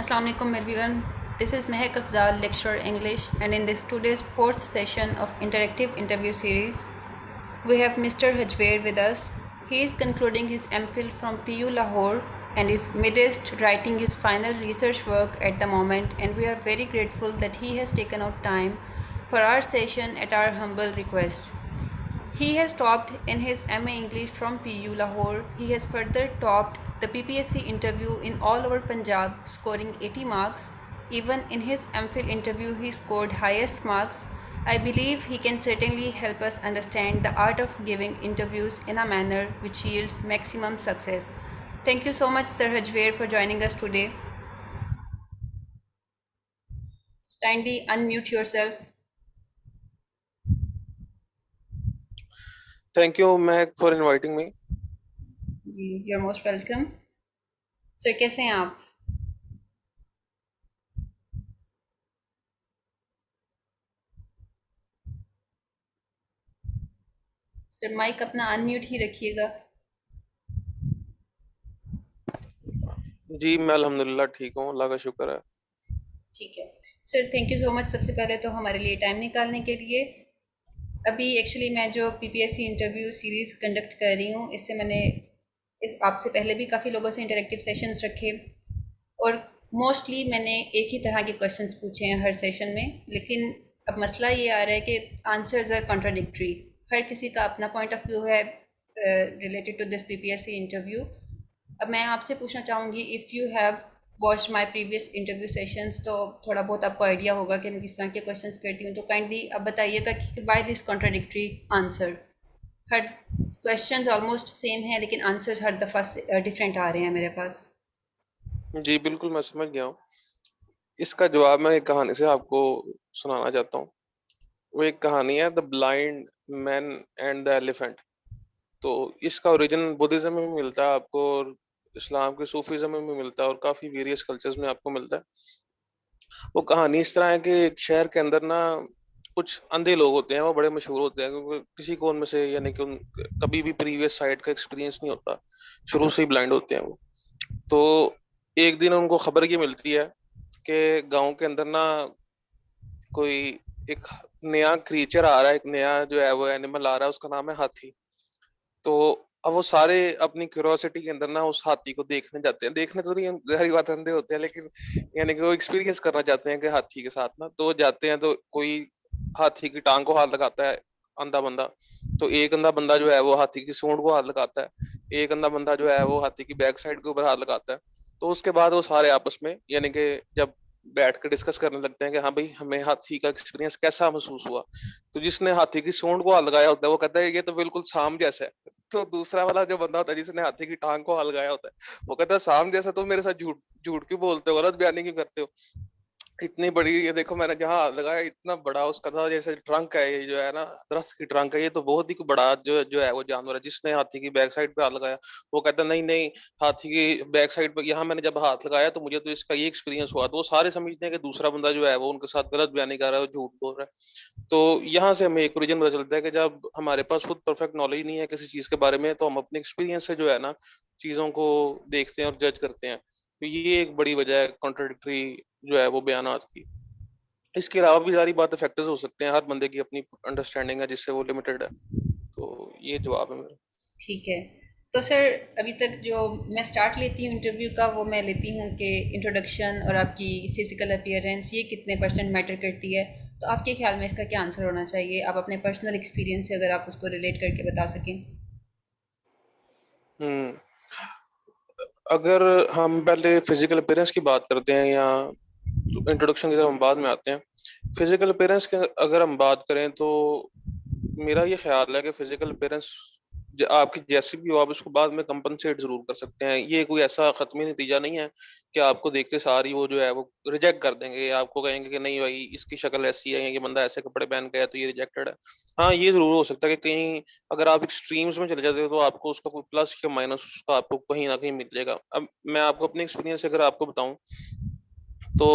Assalamualaikum everyone. This is Mehak Afzal, lecturer English, and in this today's fourth session of interactive interview series, we have Mr. Hajver with us. He is concluding his MPhil from PU Lahore and is midst writing his final research work at the moment, and we are very grateful that he has taken out time for our session at our humble request. He has topped in his MA English from PU Lahore. He has further topped the PPSC interview in all over Punjab, scoring 80 marks. Even in his MPhil interview, he scored highest marks. I believe he can certainly help us understand the art of giving interviews in a manner which yields maximum success. Thank you so much, Sir Hajver, for joining us today. Kindly unmute yourself. Thank you, Meg, for inviting me. You're most welcome. Sir, कैसे हैं आप? Sir mic अपना unmute ही रखिएगा. जी मैं अल्हम्दुलिल्लाह ठीक हूँ, अल्लाह का शुक्र है. ठीक है sir, thank you so much सबसे पहले तो हमारे लिए टाइम निकालने के लिए. अभी एक्चुअली मैं जो पीपीएससी इंटरव्यू सीरीज़ कंडक्ट कर रही हूँ, इससे मैंने इस आपसे पहले भी काफ़ी लोगों से इंटरेक्टिव सेशंस रखे और मोस्टली मैंने एक ही तरह के क्वेश्चंस पूछे हैं हर सेशन में. लेकिन अब मसला ये आ रहा है कि आंसर्स आर कॉन्ट्राडिक्टरी. हर किसी का अपना पॉइंट ऑफ व्यू है related to this PPSC interview. अब मैं आपसे पूछना चाहूँगी, if you have watch my previous interview sessions, तो थोड़ा बहुत आपको आइडिया होगा कि मैं किस तरह के क्वेश्चंस करती हूँ. तो काइंडली अब बताइएगा कि why this contradictory answer. Her questions almost same है लेकिन आंसर्स हर दफ़ा डिफरेंट आ रहे हैं मेरे पास. जी बिल्कुल मैं समझ गया हूँ. इसका जवाब मैं एक कहानी से आपको सुनाना चाहता हूँ. वो एक कहानी है, the blind man and the elephant. तो इसका ओरिजिन बुद्धिज्म में भी मिलता है आपको, और इस्लाम के सूफीज्म में भी मिलता है, और काफी वेरियस कल्चर्स में आपको मिलता है. वो कहानी इस तरह है कि एक शहर के अंदर ना कुछ अंधे लोग होते हैं, वो बड़े मशहूर होते हैं क्योंकि किसी को उनमें से यानी कि उन कभी भी प्रीवियस साइट का एक्सपीरियंस नहीं होता, शुरू से ही ब्लाइंड होते हैं वो. तो एक दिन उनको खबर ये मिलती है कि गांव के अंदर ना कोई एक नया क्रीचर आ रहा है, एक नया जो है वो एनिमल आ रहा है, उसका नाम है हाथी. तो अब वो सारे अपनी क्यूरियोसिटी के अंदर ना उस हाथी को देखने जाते हैं. देखने तो नहीं, हम गहरी बात अंधे होते हैं, लेकिन यानी कि वो एक्सपीरियंस करना चाहते हैं कि हाथी के साथ ना. तो वो जाते हैं, तो कोई हाथी की टांग को हाथ लगाता है, अंधा बंदा. तो एक अंधा बंदा जो है वो हाथी की सूंड को हाथ लगाता है. एक अंधा बंदा जो है वो हाथी की बैक साइड के ऊपर हाथ लगाता है. तो उसके बाद वो सारे आपस में यानी कि जब बैठ कर डिस्कस करने लगते हैं कि हाँ भाई हमें हाथी का एक्सपीरियंस कैसा महसूस हुआ. तो जिसने हाथी की सूंड को हाथ लगाया होता है वो कहता है ये तो बिल्कुल सांप जैसा है. तो दूसरा वाला जो बंदा होता है जिसने हाथी की टांग को हाथ लगाया होता है, वो कहता है सांप जैसा. तो मेरे साथ झूठ झूठ क्यों बोलते हो, गलत बयानी क्यों करते हो. इतनी बड़ी ये देखो, मैंने जहाँ हाथ लगाया इतना बड़ा उसका था, जैसे ट्रंक है ये जो है ना, दरख्त की ट्रंक है, ये तो बहुत ही बड़ा जो जो है वो जानवर है. जिसने हाथी की बैक साइड पे हाथ लगाया वो कहता नहीं नहीं, हाथी की बैक साइड पे यहाँ मैंने जब हाथ लगाया तो मुझे तो इसका ये एक्सपीरियंस हुआ. तो वो सारे समझते हैं कि दूसरा बंदा जो है वो उनके साथ गलत बयानी कर रहा है, वो झूठ बोल रहा है. तो यहाँ से हमें एक रीजन पता चलता है कि जब हमारे पास खुद परफेक्ट नॉलेज नहीं है किसी चीज के बारे में, तो हम अपने एक्सपीरियंस से जो है ना चीजों को देखते हैं और जज करते हैं. तो ये एक बड़ी वजह है कॉन्ट्रडिक्टरी जो है वो बयानात की. इसके अलावा भी सारी बातें फैक्टर्स हो सकते हैं, हर बंदे की अपनी अंडरस्टैंडिंग है जिससे वो लिमिटेड है. तो ये जवाब है मेरा. ठीक है. तो सर, अभी तक जो मैं स्टार्ट लेती हूँ इंटरव्यू का, वो मैं लेती हूँ कि इंट्रोडक्शन और आपकी फ़िज़िकल अपीयरेंस ये कितने परसेंट मैटर करती है. तो आपके ख्याल में इसका क्या आंसर होना चाहिए? आप अपने पर्सनल एक्सपीरियंस से अगर आप उसको रिलेट करके बता सकें. हम्म. अगर हम पहले फिजिकल अपीयरेंस की बात करते हैं, या इंट्रोडक्शन की तरफ हम बाद में आते हैं. फिजिकल अपीयरेंस की अगर हम बात करें तो मेरा ये ख्याल है कि फिजिकल अपीयरेंस आपकी जैसी भी हो, आप उसको बाद में कंपनसेट जरूर कर सकते हैं. ये कोई ऐसा खत्मी नतीजा नहीं है कि आपको देखते सारी वो जो है वो रिजेक्ट कर देंगे, या आपको कहेंगे कि नहीं भाई इसकी शक्ल ऐसी है, ये बंदा ऐसे कपड़े पहन के है तो ये रिजेक्टेड है. हाँ ये जरूर हो सकता है कि कहीं अगर आप एक्सट्रीम्स में चले जाते हो तो आपको उसका कोई प्लस या माइनस उसका आपको कहीं ना कहीं मिलेगा. अब मैं आपको अपने एक्सपीरियंस से अगर आपको बताऊं तो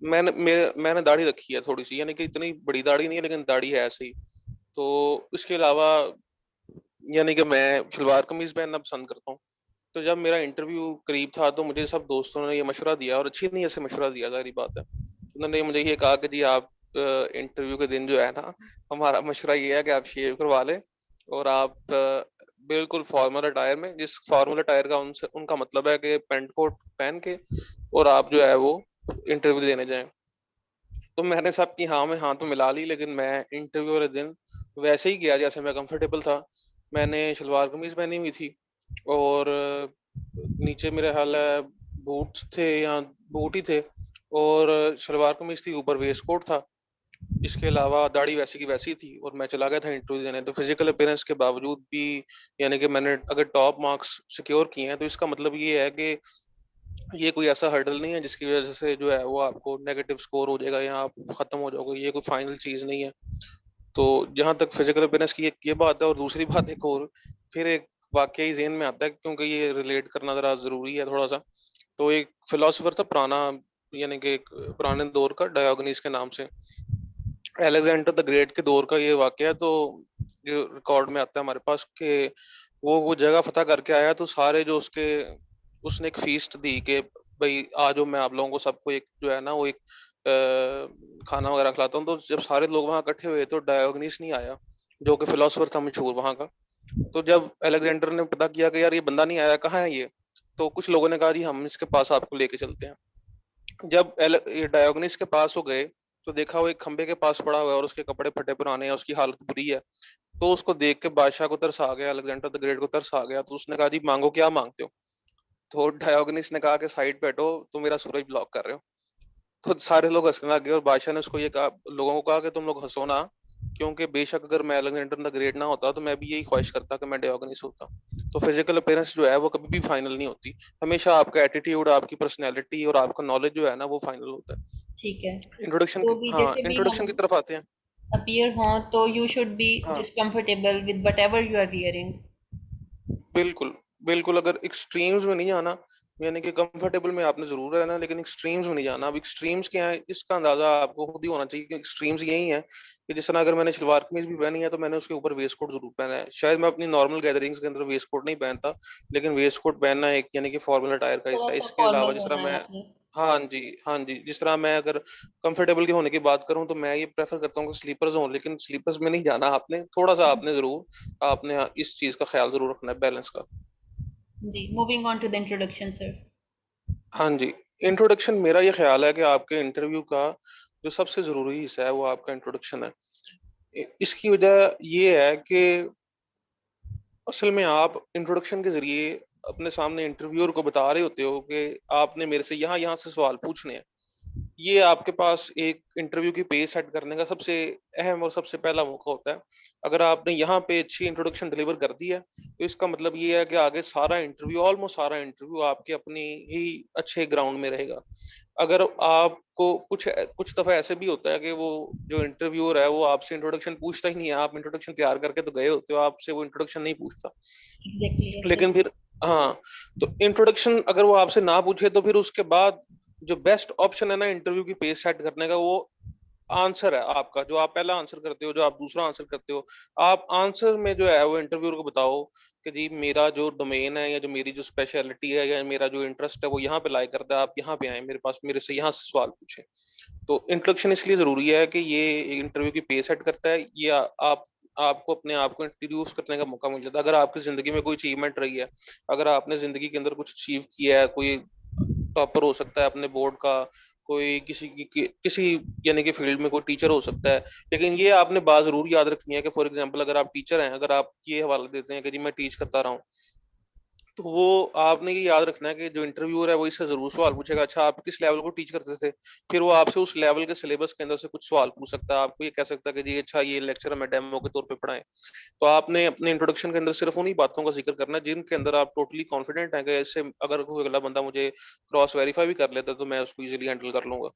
मैंने दाढ़ी रखी है थोड़ी सी, यानी कि इतनी बड़ी दाढ़ी नहीं है लेकिन दाढ़ी है ऐसे ही. तो इसके अलावा यानी कि मैं सलवार कमीज पहनना पसंद करता हूँ. तो जब मेरा इंटरव्यू करीब था तो मुझे सब दोस्तों ने ये मशवरा दिया और अच्छी नीयत से मशवरा दिया, ज़ाहिर बात है। उन्होंने मुझे ये कहा कि जी आप इंटरव्यू के दिन जो है ना, हमारा मशवरा ये है कि आप शेव करवा लें और आप बिल्कुल फॉर्मल अटायर में, जिस फॉर्मल अटायर का उनसे उनका मतलब है कि पैंट कोट पहन के और आप जो है वो इंटरव्यू देने जाएँ। तो मैंने सबकी हाँ में हाँ तो मिला ली, लेकिन मैं इंटरव्यू वाले दिन वैसे ही गया जैसे मैं कंफर्टेबल था। मैंने शलवार कमीज पहनी हुई थी और नीचे मेरे ख्याल है बूट्स थे या बूट ही थे और शलवार कमीज थी, ऊपर वेस्ट कोट था। इसके अलावा दाढ़ी वैसी की वैसी थी और मैं चला गया था इंटरव्यू देने। तो फिजिकल अपीयरेंस के बावजूद भी, यानी कि मैंने अगर टॉप मार्क्स सिक्योर किए हैं तो इसका मतलब ये है कि ये कोई ऐसा हर्डल नहीं है जिसकी वजह से जो है वो आपको नेगेटिव स्कोर हो जाएगा या आप खत्म हो जाओगे। ये कोई फाइनल चीज नहीं है। तो जहां तक फिजिकल अपेयरेंस की ये बात है, और दूसरी बात एक और फिर एक वाकया ही ज़हन में आता है क्योंकि ये रिलेट करना जरा जरूरी है थोड़ा सा। तो एक फिलोसोफर था पुराना, यानी कि एक पुराने दौर का, डायोगनीज के नाम से। अलेक्जेंडर द ग्रेट के दौर का ये वाकया है। तो जो रिकॉर्ड में आता है हमारे पास कि वो जगह फतह करके आया तो सारे जो उसके, उसने एक फीस्ट दी कि भाई आज मैं आप लोगों को सबको एक जो है ना वो एक खाना वगैरह खिलाता हूँ। तो जब सारे लोग वहां इकट्ठे हुए तो डायोगनीस नहीं आया, जो कि फिलोसोफर था मशहूर वहां का। तो जब अलेक्जेंडर ने पता किया कि यार ये बंदा नहीं आया, कहाँ है ये, तो कुछ लोगों ने कहा जी हम इसके पास आपको लेके चलते हैं। जब ये डायोगनिस के पास हो गए तो देखा वो एक खंबे के पास पड़ा हुआ है और उसके कपड़े फटे पुराने हैं, उसकी हालत बुरी है। तो उसको देख के बादशाह को तरस आ गया, अलेक्जेंडर द ग्रेट को तरस आ गया। तो उसने कहा जी मांगो, क्या मांगते हो। तो डायोगनिस ने कहा कि साइड पे हटो, तुम मेरा सूरज ब्लॉक कर रहे हो। तो सारे लोग हंसने लगे और बादशाह ने उसको ये कहा, लोगों को कहा कि तुम लोग हंसो ना, क्योंकि बेशक अगर मैं अलेक्जेंडर द ग्रेट ना होता तो मैं भी यही ख्वाहिश करता कि मैं डायोगनिस होता। तो फिजिकल अपीयरेंस जो है वो कभी भी फाइनल नहीं होती। हमेशा आपका एटीट्यूड, आपकी पर्सनैलिटी और आपका नॉलेज जो है ना वो फाइनल होता है। ठीक है। इंट्रोडक्शन तो की, भी हाँ जैसे भी हम इंट्रोडक्शन की तरफ आते हैं। अपीयर हों तो यू शुड बी हाँ just comfortable with whatever you are wearing. बिल्कुल, बिल्कुल। अगर एक्सट्रीम्स में नहीं जाना, यानी कि कंफर्टेबल में आपने ज़रूर रहना, लेकिन एक्सट्रीम्स में नहीं जाना। अब एक्सट्रीम्स क्या है, इसका अंदाज़ा आपको खुद ही होना चाहिए कि एक्सट्रीम्स यही हैं कि जिस तरह अगर मैंने सलवार कमीज़ भी पहनी है, तो मैंने उसके ऊपर वेस्ट कोट ज़रूर पहना है। शायद मैं अपनी नॉर्मल गैदरिंग्स के अंदर वेस्ट कोट नहीं पहनता, लेकिन वेस्ट कोट पहनना एक, यानी कि फॉर्मल अटायर का थोड़ा हिस्सा है। सा इसके अलावा फॉर्मल जिस तरह होना है मैं, आपने। हाँ जी, हाँ जी। जिस तरह मैं अगर कंफर्टेबल के होने की बात करूँ, तो मैं ये प्रेफ़र करता हूँ कि स्लीपर्स हों, लेकिन स्लीपर्स में नहीं जाना आपने। थोड़ा-सा आपने ज़रूर, आपने इस चीज़ का ख़्याल ज़रूर रखना है, बैलेंस का। जी, moving on to the introduction sir. हाँ जी, इंट्रोडक्शन, मेरा ये ख़्याल है कि आपके इंटरव्यू का जो सबसे ज़रूरी हिस्सा है, वो आपका इंट्रोडक्शन है। इसकी वजह ये है कि असल में आप इंट्रोडक्शन के ज़रिए अपने सामने इंटरव्यूअर को बता रहे होते हो कि आपने मेरे से यहाँ-यहाँ से सवाल पूछने हैं। ये आपके पास एक इंटरव्यू की पेस सेट करने का सबसे अहम और सबसे पहला मौका होता है। अगर आपने यहाँ पे अच्छी इंट्रोडक्शन डिलीवर कर दी है, तो इसका मतलब ये है कि आगे सारा इंटरव्यू, ऑलमोस्ट सारा इंटरव्यू आपके अपनी ही अच्छे ग्राउंड में रहेगा। अगर आपको कुछ दफ़ा ऐसे भी होता है कि वो जो इंटरव्यूअर है, वो आपसे इंट्रोडक्शन पूछता ही नहीं है। आप इंट्रोडक्शन तैयार करके तो गए होते हो, आपसे वो इंट्रोडक्शन नहीं पूछता। Exactly yes sir. लेकिन फिर, हाँ, तो इंट्रोडक्शन अगर वो आपसे ना पूछे तो फिर उसके बाद जो बेस्ट ऑप्शन है ना इंटरव्यू की पेस सेट करने का, वो आंसर है आपका। जो आप पहला आंसर करते हो, जो आप दूसरा आंसर करते हो, आप आंसर में जो है वो इंटरव्यूअर को बताओ कि जी मेरा जो डोमेन है या जो मेरी जो स्पेशलिटी है या मेरा जो इंटरेस्ट है वो यहाँ पे लाई करता है, आप यहाँ पे आए मेरे पास, मेरे से यहाँ से सवाल पूछें। तो इंट्रोडक्शन इसलिए ज़रूरी है कि ये इंटरव्यू की पेस सेट करता है। ये आप आपको अपने आप को इंट्रोड्यूस करने का मौका मिल जाता है। अगर आपकी ज़िंदगी में कोई अचीवमेंट रही है, अगर आपने ज़िंदगी के अंदर कुछ अचीव किया है, कोई टॉपर हो सकता है अपने बोर्ड का, कोई किसी यानी कि फील्ड में कोई टीचर हो सकता है। लेकिन ये आपने बात ज़रूर याद रखनी है कि फॉर एग्ज़ाम्पल अगर आप टीचर हैं, अगर आप ये हवाला देते हैं कि जी मैं टीच करता रहा हूँ, तो वो आपने ये याद रखना है कि जो इंटरव्यूअर है वो इससे ज़रूर सवाल पूछेगा, अच्छा आप किस लेवल को टीच करते थे? फिर वो आपसे उस लेवल के सिलेबस के अंदर से कुछ सवाल पूछ सकता है। आपको ये कह सकता है कि जी अच्छा ये लेक्चर हमें डेमो के तौर पे पढ़ाएँ। तो आपने अपने इंट्रोडक्शन के अंदर सिर्फ़ उन्हीं बातों का ज़िक्र करना है जिनके अंदर आप टोटली कॉन्फिडेंट हैं कि इससे अगर कोई अगला बंदा मुझे क्रॉस वेरीफ़ाई भी कर लेता है तो मैं उसको ईज़िली हैंडल कर लूँगा।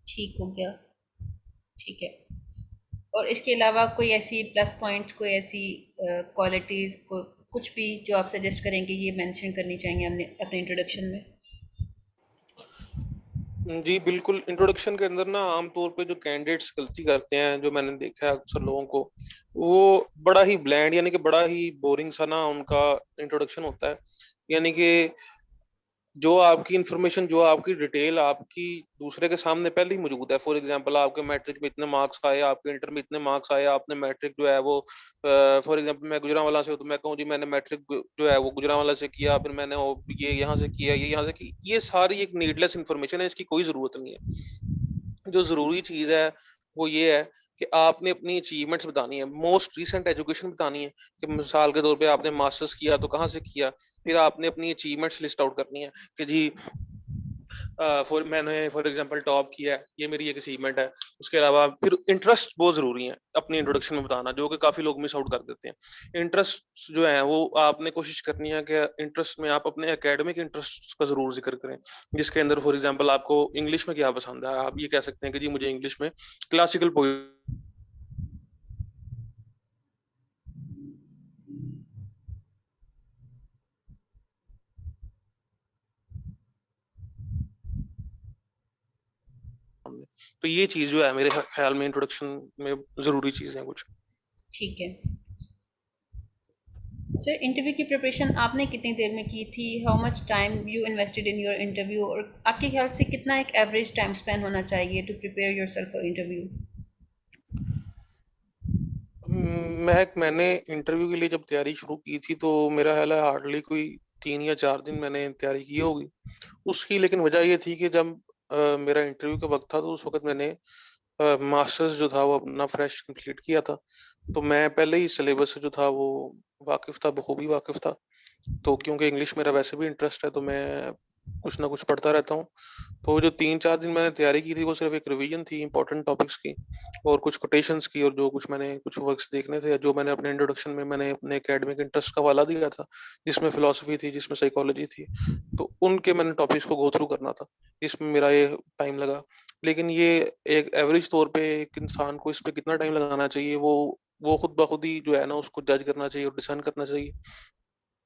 ठीक हो गया। ठीक है। और इसके अलावा कोई ऐसी प्लस पॉइंट्स, कोई ऐसी क्वालिटीज़ को कुछ भी जो आप सजेस्ट करेंगे ये मेंशन करनी चाहिए हमने अपने इंट्रोडक्शन में। जी, बिल्कुल। इंट्रोडक्शन के अंदर ना आम तौर पे जो कैंडिडेट्स गलती करते हैं, जो मैंने देखा है अक्सर लोगों को, वो बड़ा ही ब्लैंड, यानी कि बड़ा ही बोरिंग सा ना उनका इंट्रोडक्शन होता है। यानी कि जो आपकी इंफॉर्मेशन, जो आपकी डिटेल आपकी दूसरे के सामने पहले ही मौजूद है। फॉर एग्जांपल आपके मैट्रिक में इतने मार्क्स आए, आपके इंटर में इतने मार्क्स आए, आपने मैट्रिक जो है वो फॉर एग्जांपल मैं गुजरांवाला से हूँ तो मैं कहूँ जी मैंने मैट्रिक जो है वो गुजरांवाला से किया, फिर मैंने ये यहाँ से किया, ये यहाँ से की। ये सारी एक नीडलेस इंफॉर्मेशन है, इसकी कोई जरूरत नहीं है। जो जरूरी चीज है वो ये है कि आपने अपनी अचीवमेंट्स बतानी है, मोस्ट रीसेंट एजुकेशन बतानी है कि मिसाल के तौर पे आपने मास्टर्स किया तो कहाँ से किया। फिर आपने अपनी अचीवमेंट्स लिस्ट आउट करनी है कि जी मैंने फॉर एग्जांपल टॉप किया है, ये मेरी एक अचीवमेंट है। उसके अलावा फिर इंटरेस्ट बहुत जरूरी है अपनी इंट्रोडक्शन में बताना, जो कि काफी लोग मिस आउट कर देते हैं। इंटरेस्ट जो है वो आपने कोशिश करनी है कि इंटरेस्ट में आप अपने एकेडमिक इंटरेस्ट का जरूर जिक्र करें, जिसके अंदर फॉर एग्जांपल आपको इंग्लिश में क्या पसंद है। आप ये कह सकते हैं कि जी मुझे इंग्लिश में क्लासिकल पोएट्री पसंद है। तो ये चीज जो है मेरे ख्याल में इंट्रोडक्शन में जरूरी चीजें हैं कुछ। ठीक है सर, इंटरव्यू की प्रिपरेशन आपने कितनी देर में की थी? How much time you invested in your interview, और आपके ख्याल से कितना एक एवरेज टाइम स्पेंड होना चाहिए to prepare yourself for interview? मैंने इंटरव्यू के लिए जब तैयारी शुरू की थी तो मेरा ख्याल है हार्डली कोई 3 या 4 दिन मैंने तैयारी की होगी उसकी। लेकिन वजह ये थी कि जब मेरा इंटरव्यू का वक्त था तो उस वक्त मैंने मास्टर्स जो था वो अपना फ्रेश कंप्लीट किया था। तो मैं पहले ही सिलेबस से जो था वो वाकिफ था, बखूबी वाकिफ था। तो क्योंकि इंग्लिश मेरा वैसे भी इंटरेस्ट है तो मैं कुछ ना कुछ पढ़ता रहता हूँ। तो जो 3-4 दिन मैंने तैयारी की थी वो सिर्फ एक रिवीजन थी इंपॉर्टेंट टॉपिक्स की और कुछ कोटेशंस की, और जो कुछ मैंने कुछ वर्क्स देखने थे, जो मैंने अपने इंट्रोडक्शन में मैंने अपने एकेडमिक इंटरेस्ट का हवाला दिया था, जिसमें फिलोसफी थी, जिसमें साइकोलॉजी थी। तो उनके मैंने टॉपिक्स को गो थ्रू करना था, इसमें मेरा ये टाइम लगा। लेकिन ये एक एवरेज तौर पे एक इंसान को इस पे कितना टाइम लगाना चाहिए वो खुद ब खुद ही जो है ना उसको जज करना चाहिए और डिसाइड करना चाहिए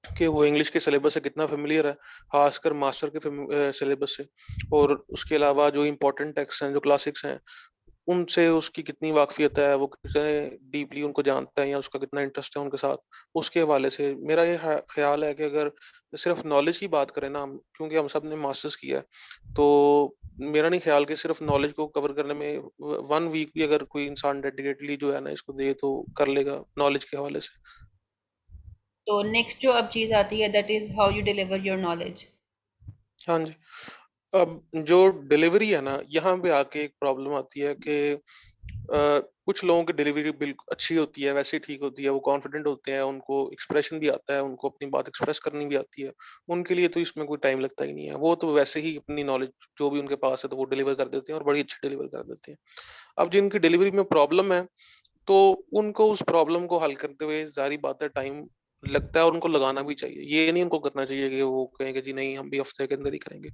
कि वो इंग्लिश के सिलेबस से कितना फेमिलियर है, खासकर मास्टर के सिलेबस से। और उसके अलावा जो इम्पोर्टेंट टेक्स्ट हैं, जो क्लासिक्स हैं, उनसे उसकी कितनी वाकफियत है, वो कितने डीपली उनको जानता है या उसका कितना इंटरेस्ट है उनके साथ। उसके हवाले से मेरा ये ख्याल है कि अगर सिर्फ नॉलेज की बात करें ना हम, क्योंकि हम सब ने मास्टर्स किया है, तो मेरा नहीं ख्याल कि सिर्फ नॉलेज को कवर करने में 1 वीक भी अगर कोई इंसान डेडिकेटली जो है ना इसको दे तो कर लेगा नॉलेज के हवाले से। तो नेक्स्ट जो अब चीज़ आती है, that is how you deliver your knowledge. हाँ जी। अब जो डिलीवरी है ना, यहाँ पे आके एक प्रॉब्लम आती है कि कुछ लोगों की डिलीवरी बिल्कुल अच्छी होती है, वैसे ही ठीक होती है, वो कॉन्फिडेंट होते हैं, उनको एक्सप्रेशन भी आता है, उनको अपनी बात एक्सप्रेस करनी भी आती है। उनके लिए तो इसमें कोई टाइम लगता ही नहीं है, वो तो वैसे ही अपनी नॉलेज जो भी उनके पास है तो वो डिलीवर कर देते हैं और बड़ी अच्छी डिलीवर कर देते हैं। अब जिनकी डिलीवरी में प्रॉब्लम है तो उनको उस प्रॉब्लम को हल करते हुए ज़ाहिर बात है टाइम लगता है और उनको लगाना भी चाहिए। ये नहीं उनको करना चाहिए कि वो कहें कि जी नहीं हम भी हफ्ते के अंदर ही करेंगे।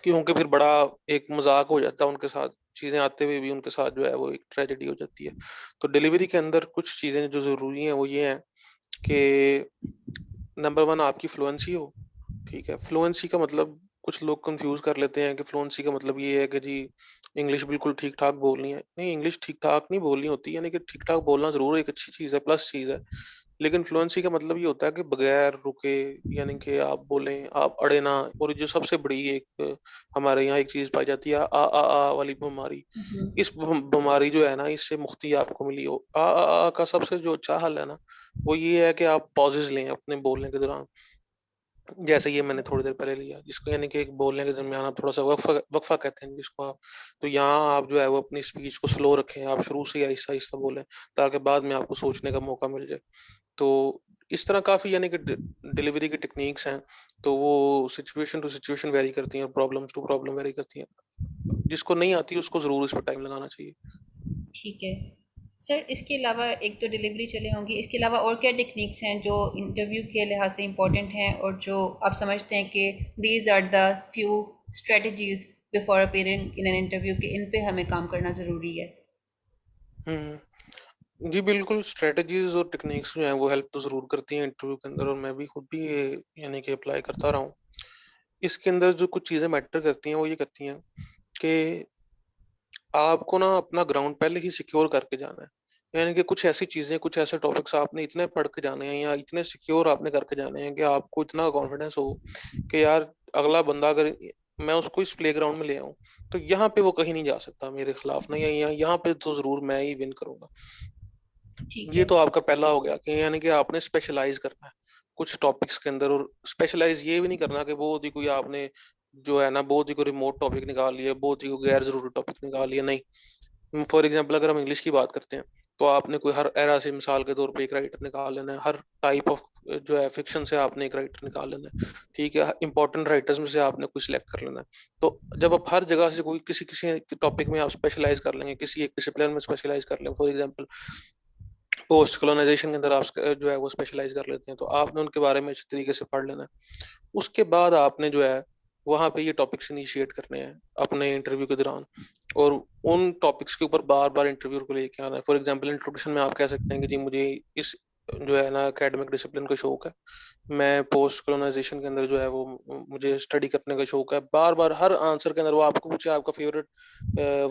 क्योंकि फिर बड़ा एक मज़ाक हो जाता है उनके साथ, चीज़ें आते हुए भी उनके साथ जो है वो एक ट्रेजेडी हो जाती है। तो डिलीवरी के अंदर कुछ चीज़ें जो ज़रूरी हैं वो ये हैं कि नंबर 1 आपकी फ्लुएंसी हो, ठीक है? फ्लुएंसी का मतलब कुछ लोग कन्फ्यूज़ कर लेते हैं कि फ्लुएंसी का मतलब ये है कि जी इंग्लिश बिल्कुल ठीक-ठाक बोलनी है। नहीं, इंग्लिश ठीक-ठाक नहीं बोलनी होती, यानी कि ठीक-ठाक बोलना ज़रूर एक अच्छी चीज़ है, प्लस चीज़ है। लेकिन फ्लुएंसी का मतलब ये होता है कि बगैर रुके, यानी कि आप बोलें, आप अड़े ना। और जो सबसे बड़ी एक हमारे यहाँ एक चीज़ पाई जाती है, वाली बीमारी। इस बीमारी जो है ना, इससे मुक्ति आपको मिली हो। का सबसे जो अच्छा हल है ना, वो ये है कि आप पॉजेज़ लें अपने बोलने के दौरान। जैसे ये मैंने थोड़ी देर पहले लिया, जिसको यानी कि एक बोलने के दरमियान आप थोड़ा-सा वक़्फ़ा वक़्फ़ा कहते हैं जिसको आप। तो यहाँ आप जो है वो अपनी स्पीच को स्लो रखें, आप शुरू से ही आहिस्ता-आहिस्ता बोलें, ताकि बाद में आपको सोचने का मौका मिल जाए। तो इस तरह काफ़ी यानी कि डिलीवरी की टेक्नीक्स हैं, तो वो सिचुएशन टू सिचुएशन वेरी करती हैं और प्रॉब्लम्स टू प्रॉब्लम वेरी करती हैं। जिसको नहीं आती उसको ज़रूर इस पे टाइम लगाना चाहिए। ठीक है सर, इसके अलावा एक तो डिलीवरी चले होंगी, इसके अलावा और क्या टेक्निक्स हैं जो इंटरव्यू के लिहाज से इम्पोर्टेंट हैं और जो आप समझते हैं कि these are the few strategies before appearing in an interview, कि इन पे हमें काम करना ज़रूरी है? हुँ। जी, बिल्कुल स्ट्रैटेजीज़ और टेक्निक्स जो हैं वो हेल्प तो ज़रूर करती हैं इंटरव्यू के अंदर, और मैं भी खुद भी ये यानी कि अप्लाई करता रहा हूँ। इसके अंदर जो कुछ चीज़ें मैटर करती हैं वो ये करती हैं कि आपको ना अपना ग्राउंड पहले ही सिक्योर करके जाना है। यानी कि कुछ ऐसी चीज़ें, कुछ ऐसे टॉपिक्स आपने इतने पढ़ के जाने हैं या इतने सिक्योर आपने करके जाने हैं कि आपको इतना कॉन्फिडेंस हो कि यार अगला बंदा अगर मैं उसको इस प्लेग्राउंड में ले आऊँ, तो यहाँ पे वो कहीं नहीं जा सकता मेरे खिलाफ ना, या यहाँ पे तो ज़रूर मैं ही विन करूँगा। ठीक ये है। तो आपका पहला हो गया कि यानी कि आपने स्पेशलाइज़ करना है, कुछ टॉपिक्स के अंदर। और स्पेशलाइज़ ये भी नहीं करना कि बहुत ही कोई आपने जो है ना, बहुत ही कोई रिमोट टॉपिक निकाल लिया, बहुत ही कोई गैर ज़रूरी टॉपिक निकाल लिया, नहीं। फॉर एग्जांपल अगर हम इंग्लिश की बात करते हैं, तो आपने कोई हर एरा से मिसाल के तौर पे एक राइटर निकाल लेना है, हर टाइप ऑफ जो है फिक्शन से आपने एक राइटर निकाल लेना है, ठीक है? इंपॉर्टेंट राइटर्स में से आपने कोई सिलेक्ट कर लेना है। तो जब आप हर जगह से कोई किसी टॉपिक में आप स्पेशलाइज़ कर लेंगे, किसी एक डिसिप्लिन में स्पेशलाइज़ कर लेंगे, फॉर एग्जांपल पोस्ट कोलोनाइज़ेशन के अंदर आप जो है वो स्पेशलाइज़ कर लेते हैं, तो आपने उनके बारे में अच्छे तरीके से पढ़ लेना है। उसके बाद आपने जो है, वहाँ पे ये टॉपिक्स इनिशिएट करने हैं अपने इंटरव्यू के दौरान, और उन टॉपिक्स के ऊपर बार-बार इंटरव्यूअर को लेके आना है। फॉर एग्ज़ाम्पल इंट्रोडक्शन में आप कह सकते हैं कि जी मुझे इस जो है ना एकेडमिक डिसिप्लिन का शौक है। मैं पोस्ट कोलोनाइज़ेशन के अंदर जो है वो मुझे स्टडी करने का शौक है। बार-बार हर आंसर के अंदर वो आपको पूछे आपका फ़ेवरेट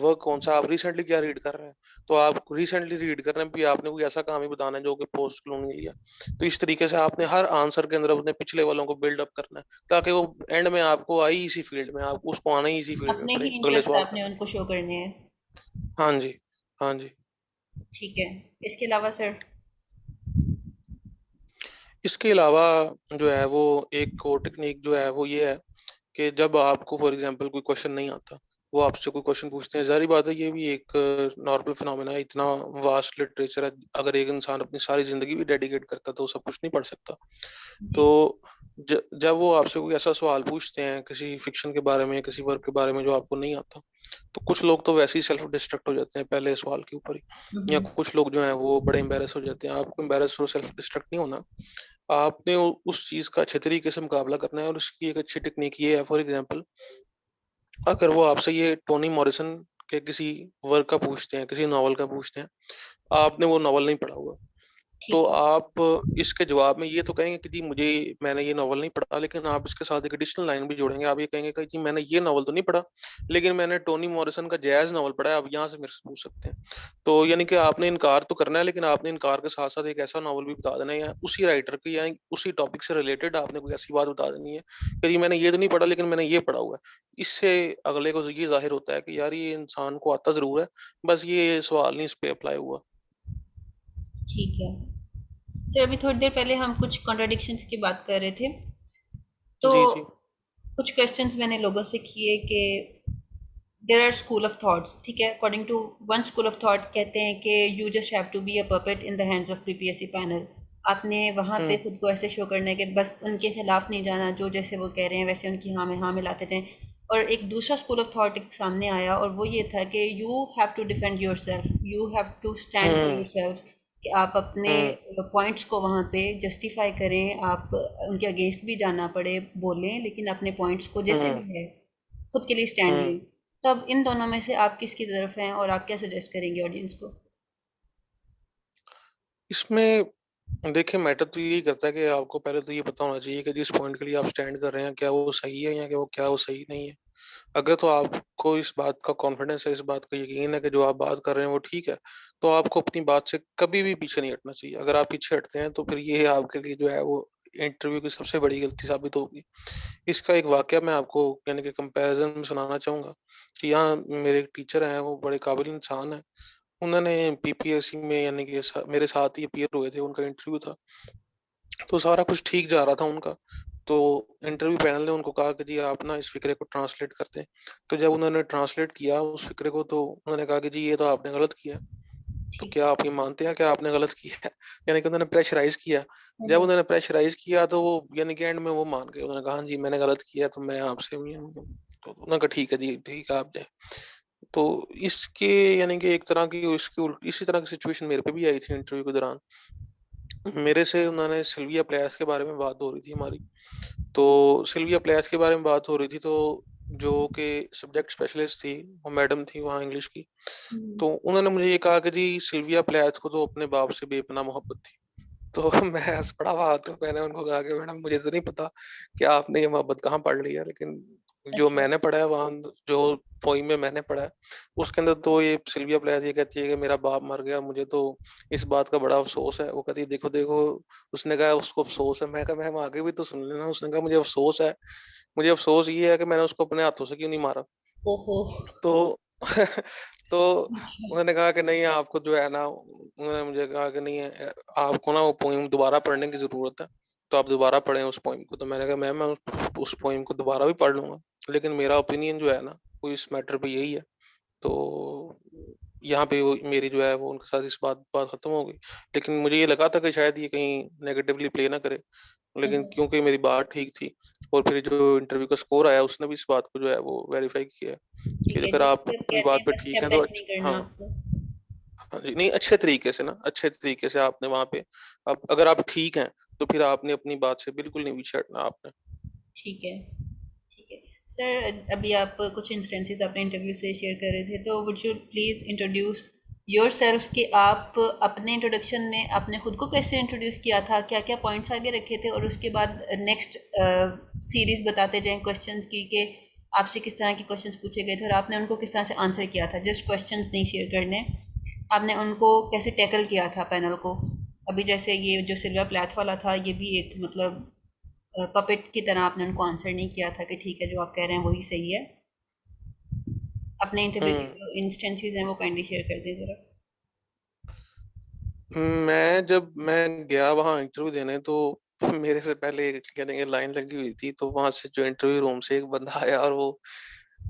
वर्क कौन-सा, आप रिसेंटली क्या रीड कर रहे हैं? तो आप रिसेंटली रीड कर रहे हैं, भी आपने कोई ऐसा काम ही बताना है जो कि पोस्ट कोलोनियल है। तो इस तरीके से आपने हर आंसर के अंदर अपने पिछले वालों को बिल्ड अप करना है, ताकि वो एंड में आपको आई इसी फील्ड में, आप उसको आना ही इसी फील्ड में अपने ही पड़े अगले इंटरेस्ट सवाल आपने करने। उनको शो करने हैं। हाँ जी, हाँ जी। ठीक है। इसके अलावा सर? इसके अलावा जो है वो एक और टेक्नीक जो है वो ये है कि जब आपको फॉर एग्जांपल कोई क्वेश्चन नहीं आता, वो आपसे कोई क्वेश्चन पूछते हैं, ज़ाहिर बात है ये भी एक नॉर्मल फिनोमेना है, इतना वास्ट लिटरेचर है, अगर एक इंसान अपनी सारी ज़िंदगी भी डेडिकेट करता है, तो वो सब कुछ नहीं पढ़ सकता। जी। तो जब वो आपसे कोई ऐसा सवाल पूछते हैं किसी फिक्शन के बारे में, किसी वर्क के बारे में जो आपको नहीं आता, तो कुछ लोग तो वैसे ही सेल्फ डिस्ट्रैक्ट हो जाते हैं पहले सवाल के ऊपर ही, या हम्म। कुछ लोग जो हैं वो बड़े एम्बैरेस हो जाते हैं। आपको एम्बैरेस और सेल्फ डिस्ट्रैक्ट नहीं होना, आपने उस चीज का अच्छे तरीके से मुकाबला करना है, और उसकी एक अच्छी टेक्निक ये है, फॉर एग्जांपल अगर वो आपसे ये टोनी मॉरिसन के किसी वर्क का पूछते हैं, किसी नॉवल का पूछते हैं, आपने वो नॉवल नहीं पढ़ा हुआ, तो ठीक है। आप इसके जवाब में ये तो कहेंगे कि जी मुझे मैंने ये नॉवल नहीं पढ़ा, लेकिन आप इसके साथ एक एडिशनल लाइन भी जोड़ेंगे। आप ये कहेंगे कि जी मैंने ये नॉवल तो नहीं पढ़ा, लेकिन मैंने टोनी मॉरिसन का जैज़ नॉवल पढ़ा है, आप यहाँ से मेरे से पूछ सकते हैं। तो यानी कि आपने इनकार तो करना है, लेकिन आपने इनकार के साथ-साथ एक ऐसा नॉवल भी बता देना है, या उसी राइटर की या उसी टॉपिक से रिलेटेड आपने कोई ऐसी बात बता देनी है कि जी मैंने ये तो नहीं पढ़ा, लेकिन मैंने ये पढ़ा हुआ है। इससे अगले को ये ज़ाहिर होता है कि यार ये इंसान को आता ज़रूर है, बस ये सवाल नहीं इस पे अप्लाई हुआ। ठीक है। सर अभी थोड़ी देर पहले हम कुछ कॉन्ट्रडिक्शंस की बात कर रहे थे, तो जी, जी। कुछ क्वेश्चंस मैंने लोगों से किए कि there are school of thoughts, ठीक है, according to one school of thought कहते हैं कि you just have to be a puppet in the hands of PPSC panel. आपने वहाँ पे हुँ, खुद को ऐसे शो करना है कि बस उनके खिलाफ नहीं जाना, जो जैसे वो कह रहे हैं वैसे उनकी हाँ में हाँ मिलाते जाएं। और एक दूसरा स्कूल ऑफ थॉट एक सामने आया और वो ये था कि you have to defend yourself, you have to stand for your hmm, self, कि आप अपने हुँ, पॉइंट्स को वहाँ पे जस्टिफाई करें, आप उनके अगेंस्ट भी जाना पड़े बोलें, लेकिन अपने पॉइंट्स को जैसे हुँ, भी है खुद के लिए स्टैंड हुँ। लें। तो अब इन दोनों में से आप किसकी तरफ हैं और आप क्या सजेस्ट करेंगे ऑडियंस को? इसमें देखिए मैटर तो यही करता है कि आपको पहले तो ये पता होना चाहिए कि जिस पॉइंट के लिए आप स्टैंड कर रहे हैं, क्या वो सही है या क्या वो सही नहीं है। अगर तो आपको इस बात का कॉन्फिडेंस है, इस बात का यकीन है कि जो आप बात कर रहे हैं वो ठीक है, तो आपको अपनी बात से कभी भी पीछे नहीं हटना चाहिए। अगर आप पीछे हटते हैं, तो फिर ये आपके लिए जो है वो इंटरव्यू की सबसे बड़ी गलती साबित होगी। इसका एक वाकया मैं आपको यानी कि कंपैरिज़न में सुनाना चाहूँगा कि यहाँ मेरे एक टीचर हैं, वो बड़े काबिल इंसान हैं। उन्होंने पीपीएससी में यानी कि मेरे साथ ही अपीयर हुए थे, उनका इंटरव्यू था। तो सारा कुछ ठीक जा रहा था उनका। तो इंटरव्यू पैनल ने उनको कहा कि जी आप ना इस फ़िक्रे को ट्रांसलेट कर दें। तो जब उन्होंने ट्रांसलेट किया उस फ़िक्रे को, तो उन्होंने कहा कि जी ये तो आपने गलत किया। तो ठीक क्या है। आप ये मानते हैं कि आपने गलत किया है? यानी कि उन्होंने प्रेशराइज़ किया। जब हम्म। उन्होंने प्रेशराइज़ किया, तो वो यानी कि एंड में वो मान गए। उन्होंने कहा हाँ जी मैंने गलत किया, तो मैं आपसे भी तो उन्होंने कहा ठीक है जी, ठीक है आप जाएँ। तो इसके यानी कि एक तरह की इसकी इसी तरह की सिचुएशन मेरे पे भी आई थी इंटरव्यू के दौरान। मेरे से उन्होंने सिल्विया प्लेथ के बारे में बात हो रही थी हमारी। तो सिल्विया प्लेथ के बारे में बात हो रही थी, तो जो कि सब्जेक्ट स्पेशलिस्ट थी, वो मैडम थी वहाँ इंग्लिश की। हम्म। तो उन्होंने मुझे ये कहा कि जी सिल्विया प्लेथ को तो अपने बाप से बेपनाह मोहब्बत थी। तो मैं हँस पड़ा वहाँ, तो मैंने उनको कहा कि मैडम मुझे तो नहीं पता कि आपने ये मोहब्बत कहाँ पढ़ ली है, लेकिन जो अच्छा। मैंने पढ़ा है वहाँ जो पोइम में मैंने पढ़ा है, उसके अंदर तो ये सिल्विया प्लेथ ये कहती है कि मेरा बाप मर गया, मुझे तो इस बात का बड़ा अफ़सोस है। वो कहती है देखो, देखो, उसने कहा उसको अफ़सोस है। मैं कहा मैम आगे भी तो सुन लेना। उसने कहा मुझे अफ़सोस है। मुझे अफ़सोस ये है कि मैंने उसको अपने हाथों से क्यों नहीं मारा। ओहो! तो तो अच्छा, उन्होंने कहा कि नहीं आपको जो है ना, उन्होंने मुझे कहा कि नहीं आपको ना वो पोएम दोबारा पढ़ने की ज़रूरत है, तो आप दोबारा पढ़ें उस पोएम को। तो मैंने कहा मैम मैं उस पोएम को दोबारा भी पढ़ लूँगा, लेकिन मेरा ओपिनियन जो है ना, वो इस मैटर पे यही है। तो यहाँ पे वो मेरी जो है वो उनके साथ इस बात बात खत्म हो गई। लेकिन मुझे ये लगा था कि शायद ये कहीं नेगेटिवली प्ले ना करे, लेकिन ओहो! क्योंकि मेरी बात ठीक थी और फिर जो इंटरव्यू का स्कोर आया उसने भी इस बात को जो है वो वेरीफाई किया है कि ठीक है, अगर जो आप मतलब अपनी कहते बात हैं पे बस ठीक स्टेप हैं तो बैक नहीं करना हाँ, आपको। हाँ जी, नहीं अच्छे तरीके से ना, अच्छे तरीके से आपने वहाँ पे आप अगर आप ठीक हैं, तो फिर आपने अपनी बात से बिल्कुल नहीं पीछे हटना आपने। ठीक है, ठीक है। सर, अभी आप कुछ इंस्टेंसेस अपने इंटरव्यू से शेयर कर रहे थे, तो would you please introduce yourself कि आप अपने इंट्रोडक्शन में आपने खुद को कैसे इंट्रोड्यूस किया था, क्या-क्या पॉइंट्स आगे रखे थे और उसके बाद नेक्स्ट सीरीज़ बताते जाएँ क्वेश्चंस की कि आपसे किस तरह के क्वेश्चंस पूछे गए थे और आपने उनको किस तरह से आंसर किया था। जस्ट क्वेश्चंस नहीं शेयर करने, आपने उनको कैसे टैकल किया था पैनल को। अभी जैसे ये जो सिल्विया प्लैथ वाला था, ये भी एक मतलब पपेट की तरह आपने उनको आंसर नहीं किया था कि ठीक है जो आप कह रहे हैं वही सही है। अपने इंटरव्यू के हुँ। जो इंस्टेंसेस हैं वो काइंडली शेयर कर दें ज़रा। जब मैं गया वहाँ इंटरव्यू देने तो मेरे से पहले कहने की लाइन लगी हुई थी, तो वहाँ से जो इंटरव्यू रूम से एक बंदा आया और वो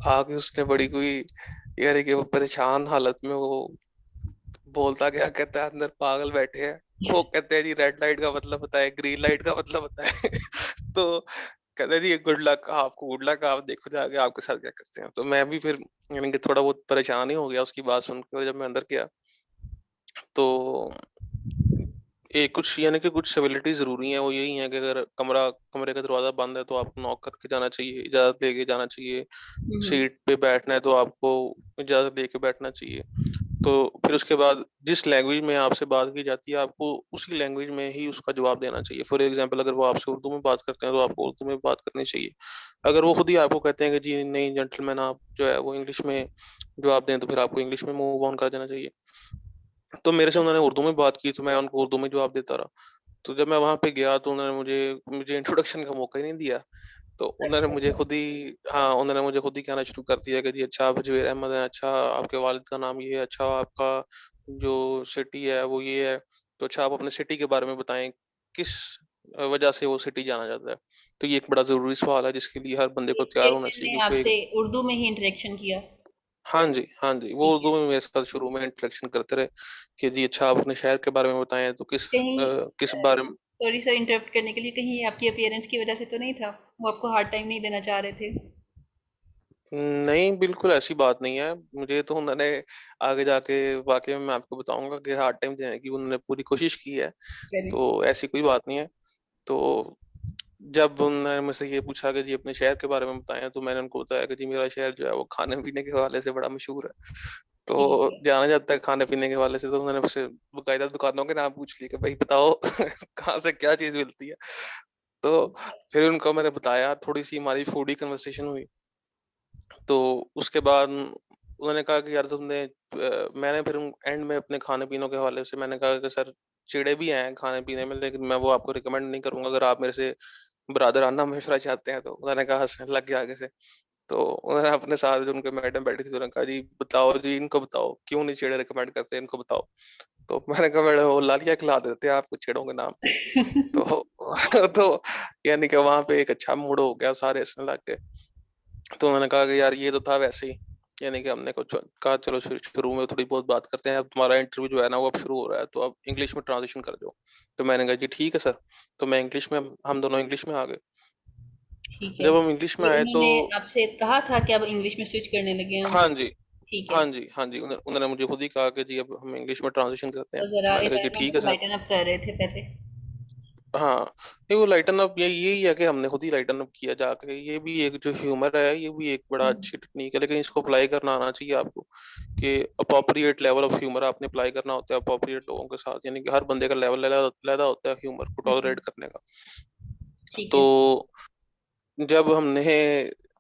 आके उसने बड़ी कोई यानी कि वो परेशान हालत में वो बोलता क्या कहता है अंदर पागल बैठे हैं। वो कहते हैं जी रेड लाइट का मतलब बताएँ, ग्रीन लाइट का मतलब बताएँ। तो कहता है जी गुड लक, आपको गुड लक, आप देखो जाके आपके साथ क्या करते हैं। तो मैं भी फिर यानी कि थोड़ा बहुत परेशान ही हो गया उसकी बात सुन के और जब मैं अंदर गया तो कुछ यानी कि कुछ सिविलिटी ज़रूरी है, वो यही है कि अगर कमरे का दरवाज़ा बंद है तो आपको नॉक करके जाना चाहिए, इजाज़त लेके जाना चाहिए। हुँ, हुँ। सीट पे बैठना है तो आपको इजाज़त लेके बैठना चाहिए। तो फिर उसके बाद जिस लैंग्वेज में आपसे बात की जाती है, आपको उसी लैंग्वेज में ही उसका जवाब देना चाहिए। फॉर एग्ज़ाम्पल अगर वो आपसे उर्दू में बात करते हैं, तो आपको उर्दू में बात करनी चाहिए। अगर वो खुद ही आपको कहते हैं कि जी नहीं जेंटलमैन आप जो है वो इंग्लिश में जवाब दें, तो फिर आपको इंग्लिश में मूव ऑन कर देना चाहिए। तो मेरे से उन्होंने उर्दू में बात की, तो मैं उनको उर्दू में जवाब देता रहा। तो जब मैं वहाँ पे गया तो उन्होंने मुझे मुझे इंट्रोडक्शन का मौका ही नहीं दिया। तो उन्होंने अच्छा, मुझे अच्छा। खुद ही हाँ, उन्होंने मुझे खुद ही कहना शुरू कर दिया कि जी अच्छा आप जुबैर अहमद हैं, अच्छा आपके वालिद का नाम ये है, अच्छा आपका जो सिटी है वो ये है, तो अच्छा आप अपने सिटी के बारे में बताएँ, किस वजह से वो सिटी जाना जाता है? तो ये एक बड़ा ज़रूरी सवाल है जिसके लिए हर बंदे को तैयार होना चाहिए ने क्योंकि आपसे उर्दू में ही इंटरेक्शन किया। हाँ जी, हाँ जी, वो ठीक उर्दू है। में मेरे साथ शुरू में इंटरेक्शन करते रहे कि जी अच्छा आप अपने शहर के बारे में बताएँ तो कहीं किस बारे में सॉरी सर इंटरप्ट करने के लिए, कहीं आपकी अपीयरेंस की वजह से तो नहीं था? वो आपको हार्ड टाइम नहीं देना चाह रहे थे? नहीं, बिल्कुल ऐसी बात नहीं है। मुझे तो उन्होंने आगे जाके वाक़ई में मैं आपको बताऊँगा कि हार्ड टाइम देने की उन्होंने पूरी कोशिश की है, वेरी तो ऐसी कोई बात नहीं है। तो जब उन्होंने मुझसे ये पूछा कि जी अपने शहर के बारे में बताएँ, तो मैंने उनको बताया कि जी मेरा शहर जो है वो खाने-पीने के हवाले से बड़ा मशहूर है। ठीक तो है। जाना जाता है खाने-पीने के हवाले से, तो उन्होंने मुझसे बाकायदा दुकानों के नाम पूछ लिए कि भई बताओ कहाँ से क्या चीज़ मिलती है? तो फिर उनको मैंने बताया, थोड़ी-सी हमारी फूडी कन्वर्सेशन हुई। तो उसके बाद उन्होंने कहा कि यार मैंने फिर एंड में अपने खाने-पीने के हवाले से मैंने कहा कि सर चिड़े भी हैं खाने-पीने में लेकिन मैं वो आपको रिकमेंड नहीं करूँगा अगर आप मेरे से ब्रदराना मशवरा चाहते हैं तो। उन्होंने कहा हँसने लग गया आगे से। तो उन्होंने अपने साथ जो उनके मैडम बैठी थी उन्होंने कहा जी बताओ जी इनको बताओ, क्यों नहीं चिड़े रिकमेंड करते इनको बताओ। तो मैंने कहा मैडम वो लालिया खिला देते हैं आपको चिड़ों के नाम पे। तो तो यानी कि वहाँ पे एक अच्छा मूड हो गया, सारे हँसने लग गए। तो उन्होंने कहा कि यार ये तो था वैसे ही, यानी कि हमने कुछ कहा चलो शुरू में थोड़ी बहुत बात करते हैं, अब तुम्हारा इंटरव्यू जो है ना वो अब शुरू हो रहा है, तो अब इंग्लिश में ट्रांज़िशन कर दो। तो मैंने कहा जी ठीक है सर, तो मैं इंग्लिश में हम दोनों इंग्लिश में आ गए। ठीक है। जब हम इंग्लिश में ये आए तो उन्होंने आपसे कहा था कि अब इंग्लिश में स्विच करने लगे हैं हम? हाँ जी, ठीक है। हाँ जी, हाँ जी, उन्होंने मुझे खुद ही कहा कि जी अब हम इंग्लिश में ट्रांज़िशन करते हैं। तो तो ज़रा मैंने कहा जी एनवायरनमेंट ठीक है को सर। लाइटन अप कर रहे थे पहले। हाँ, नहीं वो लाइटन अप यही है कि हमने खुद ही लाइटन अप किया जाके, ये भी एक जो ह्यूमर है, ये भी एक बड़ा हुँ, अच्छी टेक्नीक है, लेकिन इसको अप्लाई करना आना चाहिए आपको, कि अप्रोप्रिएट लेवल ऑफ ह्यूमर आपने अप्लाई करना होता है अप्रोप्रिएट लोगों के साथ, यानी कि हर बंदे का लेवल अलग-अलग होता है ह्यूमर को हुँ, हुँ। टॉलरेट करने का। ठीक तो है। जब हमने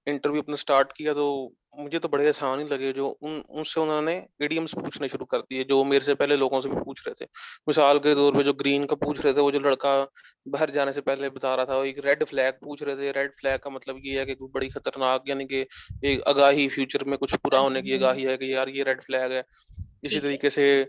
इंटरव्यू अपना स्टार्ट किया तो मुझे तो बड़े आसान ही लगे, जो उनसे उन्होंने इडियम्स पूछने शुरू कर दिए जो मेरे से पहले लोगों से भी पूछ रहे थे। मिसाल के तौर पे जो ग्रीन का पूछ रहे थे, वो जो लड़का बाहर जाने से पहले बता रहा था, वो एक रेड फ्लैग पूछ रहे थे। रेड फ्लैग का मतलब ये है कि कोई बड़ी खतरनाक, यानी कि एक आगाही, फ्यूचर में कुछ बुरा हाँ होने जी, की हाँ जी। आगाही है कि यार ये रेड फ्लैग है। इसी ठीक है। तरीके से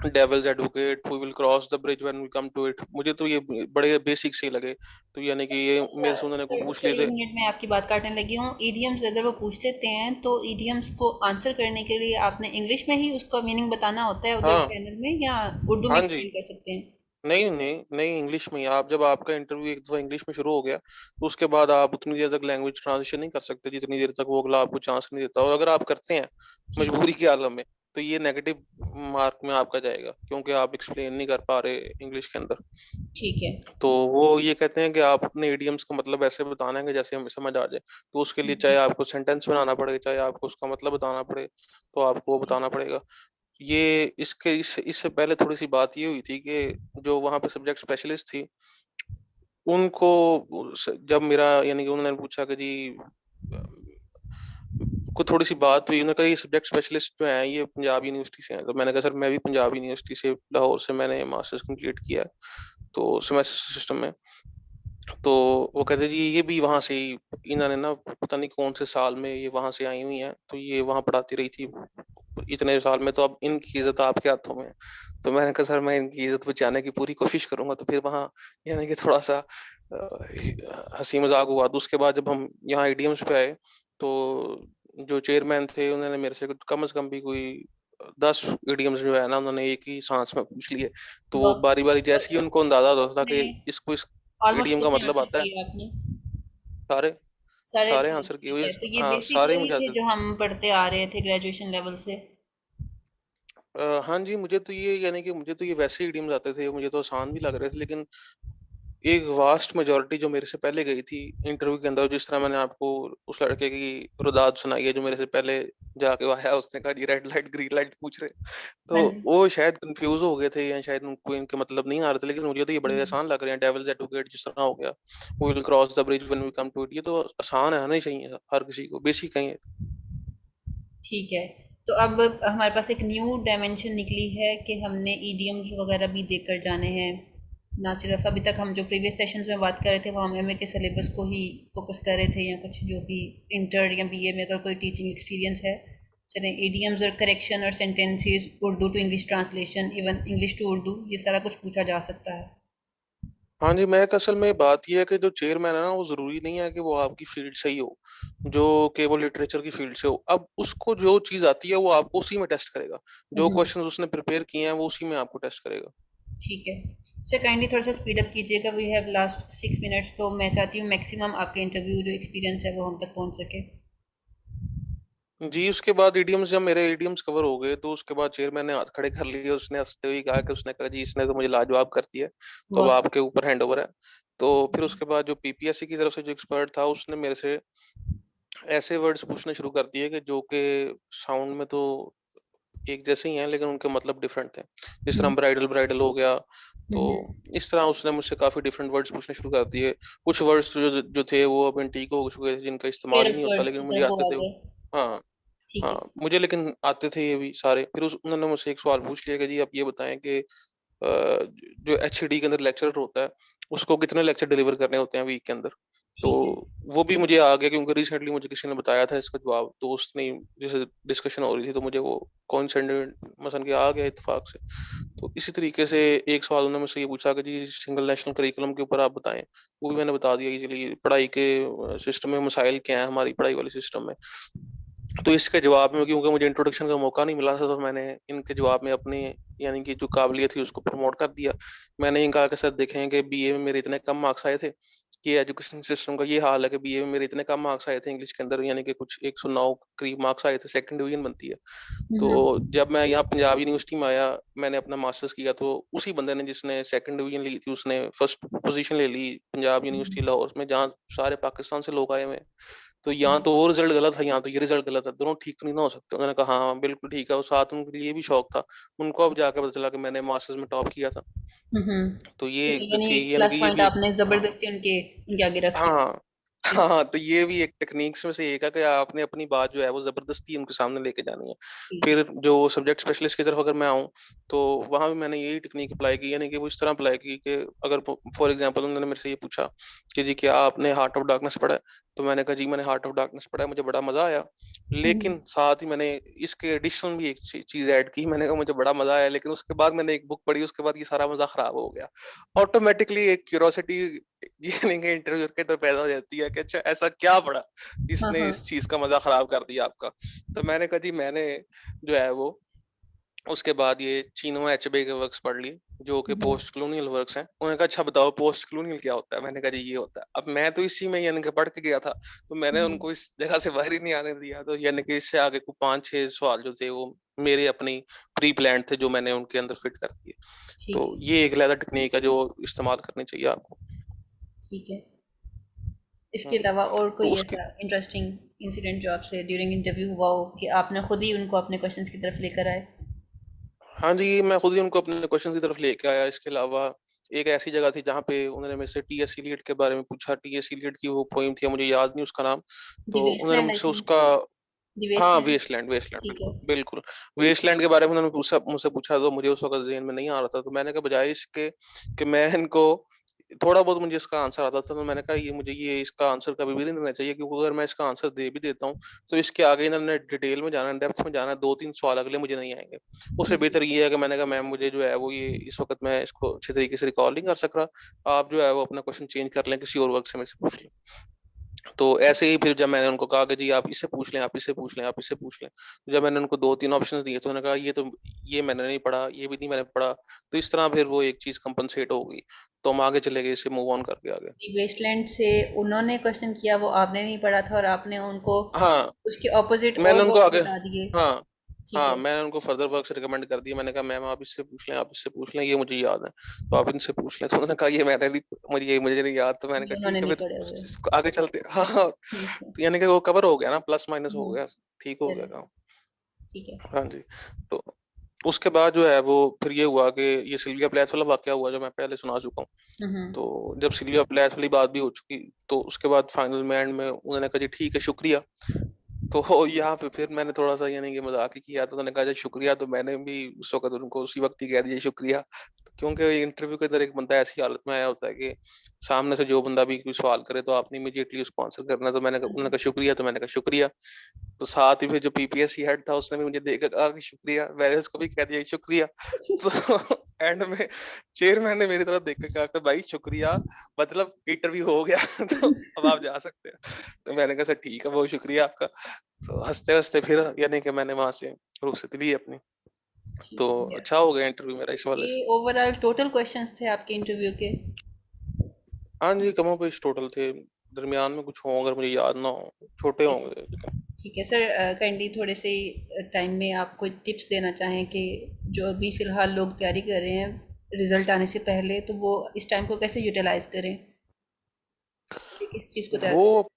devil's advocate, we will cross the bridge when we come to it, मुझे तो ये बड़े बेसिक से ही लगे। तो यानी कि ये अच्छा, मेरे से उन्होंने को पूछ सर लिए एक थे। मिनट में आपकी बात काटने लगी हूँ। ईडियम्स अगर वो पूछ लेते हैं तो ईडियम्स को आंसर करने के लिए आपने इंग्लिश में ही उसका मीनिंग बताना होता है उधर हाँ, पैनल में, या उर्दू में हाँ जी। एक्सप्लेन कर सकते हैं? नहीं नहीं नहीं, इंग्लिश में ही। आप जब आपका इंटरव्यू एक दफा इंग्लिश में शुरू हो गया, तो उसके बाद आप उतनी देर तक लैंग्वेज ट्रांजिशन नहीं कर सकते जितनी देर तक वो अगला आपको चांस नहीं देता। और अगर आप करते हैं ठीक है। मजबूरी के आलम में, तो ये नेगेटिव मार्क में आपका जाएगा, क्योंकि आप एक्सप्लेन नहीं कर पा रहे इंग्लिश के अंदर। ठीक है। तो वो ये कहते हैं कि आप अपने इडियम्स का मतलब ऐसे बताना है कि जैसे हमें समझ आ जाए। तो उसके लिए चाहे आपको सेंटेंस बनाना पड़े, चाहे आपको उसका मतलब बताना पड़े, तो आपको वो बताना पड़ेगा। ये इससे पहले थोड़ी सी बात ये हुई थी कि जो वहाँ पे सब्जेक्ट स्पेशलिस्ट थी, उनको जब मेरा, यानी कि उन्होंने पूछा कि जी को थोड़ी सी बात हुई, उन्होंने कहा ये सब्जेक्ट स्पेशलिस्ट जो है ये पंजाब यूनिवर्सिटी से हैं। तो मैंने कहा सर मैं भी पंजाब यूनिवर्सिटी से, लाहौर से मैंने मास्टर्स कंप्लीट किया है, तो सेमेस्टर सिस्टम में। तो वो कहते जी ये भी वहां से ही, इन्होंने ना पता नहीं कौन से साल में ये वहां से आई हुई हैं, तो ये वहां पढ़ाती रही थी इतने साल में, तो अब इनकी इज्जत आपके हाथों में है। तो मैंने कहा सर मैं इनकी इज्जत बचाने की पूरी कोशिश करूंगा। तो फिर वहाँ यानी कि थोड़ा सा हंसी मजाक हुआ। तो उसके बाद जब हम यहाँ आईडीएम्स पे आए, तो जो चेयरमैन थे उन्होंने मेरे से कम भी कोई 10 इडियम्स जो है ना, उन्होंने एक ही सांस में पूछ लिए। तो वाह। बारी बारी और जैसे ही उनको अंदाजा होता था आपने कि इसको इस ऑलमोस्ट इडियम का कितने मतलब आंसर आता है, किए आपने? सारे सारे? सारे आंसर किए ठीक हुए। है, तो ये हाँ, बेसिक सारे ही वही मुझे थे आते थे। जो हम पढ़ते आ रहे थे ग्रेजुएशन लेवल से? हाँ जी, मुझे तो ये, यानी कि मुझे तो ये वैसे इडियम्स आते थे, मुझे तो आसान भी लग रहे थे। लेकिन एक वास्ट मेजॉरिटी जो मेरे से पहले गई थी इंटरव्यू के अंदर, जिस तरह मैंने आपको उस लड़के की रुदात सुनाई है जो मेरे से पहले जाके आया, उसने कहा जी रेड लाइट ग्रीन लाइट पूछ रहे। तो हाँ जी। वो शायद कंफ्यूज हो गए थे, या शायद उनको इनके मतलब नहीं आ रहे थे। लेकिन मुझे तो ये बड़े हम्म। आसान लग रहे हैं। डेविल्स एडवोकेट जिस तरह हो गया, we will cross the bridge when we come to it, ये तो आसान है, आना ही चाहिए हर किसी को, बेसिक है ये। ठीक है। तो अब हमारे पास एक न्यू डायमेंशन निकली है कि हमने ईडियम्स वगैरह भी देकर जाने हैं। ना सिर्फ अभी तक हम जो प्रीवियस सेशंस में बात कर रहे थे वो हम एमए के सिलेबस को ही फोकस कर रहे थे, या कुछ जो भी इंटर या बीए में अगर कोई टीचिंग एक्सपीरियंस है। चलें, ईडियम्स और करेक्शन और sentences, Urdu to English translation, even English to Urdu, ये सारा कुछ पूछा जा सकता है। हाँ जी, मैं असल में बात ये है कि जो चेयरमैन है ना, वो जरूरी नहीं है कि वो आपकी फील्ड से ही हो, जो केवल लिटरेचर की फील्ड से हो। अब उसको जो चीज आती है वो आपको उसी में टेस्ट करेगा। जो हम्म। क्वेश्चंस उसने प्रिपेयर किए हैं वो उसी में आपको टेस्ट करेगा। ठीक है। सर काइंडली थोड़ा सा स्पीड अप कीजिएगा, वी हैव लास्ट 6 मिनट्स, तो मैं चाहती हूँ मैक्सिमम आपके इंटरव्यू जो एक्सपीरियंस है वो हम तक पहुँच सके। जी, उसके बाद इडियम्स, जब मेरे इडियम्स कवर हो गए, तो उसके बाद चेयरमैन ने हाथ खड़े कर लिए। उसने हंसते हुए कहा कि, उसने कहा जी इसने तो मुझे लाजवाब कर दिया, तो अब वाह। आपके ऊपर हैंड ओवर है। तो फिर उसके बाद जो पीपीएससी की तरफ से जो एक्सपर्ट था, उसने मेरे से ऐसे वर्ड्स पूछने शुरू कर दिए कि जो कि साउंड में तो एक जैसे ही हैं, लेकिन उनके मतलब डिफरेंट थे। जिस तरह हम्म। ब्राइडल ब्राइडल हो गया, तो हम्म। इस तरह उसने मुझसे काफी डिफरेंट वर्ड्स पूछने शुरू कर दिए। कुछ वर्ड्स जो थे वो अब एंटीक हो चुके थे, जिनका पेयर इस्तेमाल ही ऑफ नहीं होता, वर्ड्स लेकिन की मुझे तरफ वो आते आ थे। गए। हाँ, ठीक हाँ, है। मुझे लेकिन आते थे ये भी सारे। फिर उन्होंने मुझसे एक सवाल पूछ लिया कि जी आप ये बताएं कि जो एचडी के अंदर लेक्चरर होता है, उसको कितने लेक्चर डिलीवर करने होते हैं वीक के अंदर। तो ठीक है। वो भी मुझे आ गया, क्योंकि रिसेंटली मुझे किसी ने बताया था इसका जवाब, दोस्त ने, जैसे डिस्कशन हो रही थी, तो मुझे वो कोइंसिडेंट मसन के आ गया इत्तेफाक से। तो इसी तरीके से एक सवाल उन्होंने मुझसे ये पूछा कि जी सिंगल नेशनल करिकुलम के ऊपर आप बताएं। वो भी मैंने बता दिया कि चलिए पढ़ाई के सिस्टम में मसाइल क्या है हमारी पढ़ाई वाले सिस्टम में। तो इसके जवाब में, क्योंकि मुझे इंट्रोडक्शन का मौका नहीं मिला था, तो मैंने इनके जवाब में अपनी, यानी कि जो काबिलियत थी उसको प्रमोट कर दिया। मैंने ये कहा कि सर देखें कि बीए में मेरे इतने कम मार्क्स आए थे, कि एजुकेशन सिस्टम का ये हाल है कि बीए में मेरे इतने कम मार्क्स आए थे इंग्लिश के अंदर, यानी कि कुछ 109 करीब मार्क्स आए थे, सेकंड डिवीजन बनती है। तो हम्म। जब मैं यहाँ पंजाब यूनिवर्सिटी में आया, मैंने अपना मास्टर्स किया, तो उसी बंदे ने जिसने सेकंड डिवीजन ली थी, उसने फर्स्ट पोजीशन ले ली पंजाब यूनिवर्सिटी लाहौर में, जहाँ सारे पाकिस्तान से लोग आए हुए हैं। तो यहाँ तो वो रिजल्ट गलत है, यहाँ तो ये रिजल्ट गलत है, दोनों ठीक तो नहीं ना हो सकते। उन्होंने कहा हाँ बिल्कुल ठीक है, और साथ उनके लिए भी शौक था। उनको अब जाके पता चला कि मैंने मास्टर्स में टॉप किया था। हम्म। तो ये तो एक जो यानी थी, एक यानी प्लस कि ये पॉइंट भी एक, आपने हाँ, जबरदस्ती उनके उनके आगे रख हाँ, दिया। हाँ, हाँ, तो ये भी एक टेक्निक्स में से एक है कि आपने अपनी बात जो है वो ज़बरदस्ती उनके सामने लेके जानी है। जी, फिर जो सब्जेक्ट स्पेशलिस्ट की तरफ अगर मैं आऊँ, तो वहाँ भी मैंने यही टेक्निक अप्लाई की, यानी कि वो इस तरह अप्लाई की कि अगर फॉर एग्ज़ाम्पल उन्होंने मेरे से ये पूछा कि जी क्या आपने हार्ट ऑफ डार्कनेस पढ़ा है? तो मैंने कहा जी मैंने हार्ट ऑफ डार्कनेस पढ़ा है, मुझे बड़ा मज़ा आया। हुँ, हुँ। लेकिन साथ ही मैंने इसके एडिशनल भी एक चीज़ ऐड की, मैंने कहा मुझे बड़ा मज़ा आया, लेकिन उसके बाद मैंने एक बुक पढ़ी, उसके बाद ये सारा मज़ा खराब हो गया। ऑटोमैटिकली एक क्यूरियोसिटी ये नहीं कि इंटरव्यूअर के अंदर पैदा हो जाती है कि अच्छा ऐसा क्या पढ़ा हाँ, जिसने इस हाँ। चीज़ का मज़ा खराब कर दिया आपका? तो मैंने कहा जी मैंने जो है वो उसके बाद ये चिनुआ अचेबे के वर्क्स पढ़ लिए, जो कि हुँ, हुँ। पोस्ट कॉलोनियल वर्क्स हैं। उन्होंने कहा अच्छा बताओ पोस्ट कॉलोनियल क्या होता है? मैंने कहा जी ये होता है। अब मैं तो इसी में यानी कि पढ़ के गया था, तो मैंने हुँ, हुँ। उनको इस जगह से बाहर ही नहीं आने दिया। तो यानी कि इससे आगे को 5-6 सवाल जो थे वो मेरे अपनी प्री प्लान्ड थे जो मैंने उनके अंदर फिट कर दिए। ठीक तो है, ये एक अलग टेक्नीक है जो इस्तेमाल करनी चाहिए आपको। ठीक है। इसके हुँ, अलावा और तो कोई उसके ऐसा इंटरेस्टिंग इंसिडेंट जो आपसे ड्यूरिंग इंटरव्यू हुआ हो कि आपने खुद ही उनको अपने क्वेश्चंस की तरफ लेकर आए? हाँ जी, मैं खुद ही उनको अपने क्वेश्चन की तरफ लेके आया। इसके अलावा एक ऐसी जगह थी जहाँ पे उन्होंने मेरे से टीएस इलियट के बारे में पूछा। टीएस इलियट की वो पोएम थी, मुझे याद नहीं उसका नाम। द तो उन्होंने वेस्टलैंड आई मुझसे थिंक। उसका द हाँ, वेस्टलैंड। वेस्टलैंड वेस्टलैंड ठीक है। बिल्कुल, बिल्कुल। वेस्टलैंड के बारे में उन्होंने पूछा मुझसे पूछा तो मुझे उस वक़्त ज़हन में नहीं आ रहा था। तो मैंने कहा बजाए इसके कि मैं इनको थोड़ा बहुत मुझे इसका आंसर आता था, तो मैंने कहा ये मुझे ये इसका आंसर कभी भी नहीं देना चाहिए, क्योंकि अगर मैं इसका आंसर दे भी देता हूँ, तो इसके आगे इन्होंने डिटेल में जाना है, डेप्थ में जाना है, 2-3 सवाल अगले मुझे नहीं आएँगे। उससे ठीक है। बेहतर ये है कि मैंने कहा मैम मुझे जो है वो ये इस वक़्त मैं इसको अच्छे तरीके से रिकॉल नहीं कर सक रहा। आप जो है वो अपना क्वेश्चन चेंज कर लें, किसी और वर्क से मेरे से पूछ लें। तो ऐसे ही फिर जब मैंने उनको कहा कि जी आप इससे पूछ लें, आप इससे पूछ लें, आप इससे पूछ लें। तो जब मैंने उनको 2-3 ऑप्शंस दिए तो उन्होंने कहा ये मैंने नहीं पढ़ा, ये भी नहीं मैंने पढ़ा। तो इस तरह फिर वो एक चीज़ कंपनसेट हो गई। तो हम आगे चले गए, इससे मूव ऑन करके आगे। द वेस्टलैंड से उन्होंने क्वेश्चन किया, वो आपने नहीं पढ़ा था और आपने उनको हाँ, उसके ऑपोजिट मैंने और उनको वर्क्स आगे बता दिए। हाँ, ठीक हाँ, है। मैंने उनको फर्दर वर्क्स रिकमेंड कर दिए। मैंने कहा मैम आप इससे पूछ लें, आप इससे पूछ लें, ये मुझे याद है। तो आप इनसे पूछ लें। तो उन्होंने कहा ये मैंने नहीं मुझे नहीं याद। तो मैंने ये कहा उन्होंने ठीक है नहीं फिर पढ़े हुए। इसको आगे चलते हाँ, हाँ। ठीक है। तो यानी कि वो कवर हो गया ना, प्लस माइनस हो हम्म। गया, ठीक हो गया चलिए। काम। ठीक है। हाँ जी, तो उसके बाद जो है वो फिर ये हुआ कि ये सिल्विया प्लेथ वाला वाक़या हुआ जो मैं पहले सुना चुका हूँ। हम्म। तो जब सिल्विया प्लेथ वाली बात भी हो चुकी, तो उसके बाद फाइनल में एंड में उन्होंने कहा जी ठीक है, शुक्रिया। तो यहाँ पे फिर मैंने थोड़ा-सा यानी कि मज़ाक ही किया, तो उन्होंने कहा जी शुक्रिया, तो मैंने भी उस वक़्त उनको उसी वक़्त ही कह दिया शुक्रिया। क्योंकि इंटरव्यू के अंदर एक बंदा ऐसी हालत में आया होता है कि सामने से जो बंदा भी कोई सवाल करे तो आपने इमीडिएटली उसको आंसर करना है। तो हाँ उन्होंने जी। कहा शुक्रिया, तो मैंने कहा शुक्रिया। तो साथ ही फिर जो पीपीएससी हेड था उसने भी मुझे देख के कहा कि शुक्रिया, मैंने उसको भी कह दिया शुक्रिया। तो एंड में चेयरमैन ने मेरी तरफ देख के कहा कि भाई शुक्रिया, मतलब इंटरव्यू हो गया तो अब आप जा सकते हैं। तो मैंने कहा सर ठीक है, बहुत शुक्रिया आपका। तो हँसते-हँसते फिर यानी कि मैंने वहाँ से रुखसती ली अपनी। तो ठीक है। अच्छा हो गया इंटरव्यू मेरा इस वाले ये से। ओवरऑल टोटल क्वेश्चंस थे आपके इंटरव्यू के? हाँ जी, कमोबेश टोटल थे। दरमियान में कुछ हों अगर मुझे याद ना हो, छोटे होंगे लेकिन। ठीक है सर, काइंडली थोड़े से टाइम में आप कोई टिप्स देना चाहें कि जो अभी फ़िलहाल लोग तैयारी कर रहे हैं रिज़ल्ट आने से पहले, तो वो इस टाइम को कैसे यूटिलाइज़ करें कि किस चीज़ को तैयार वो करें?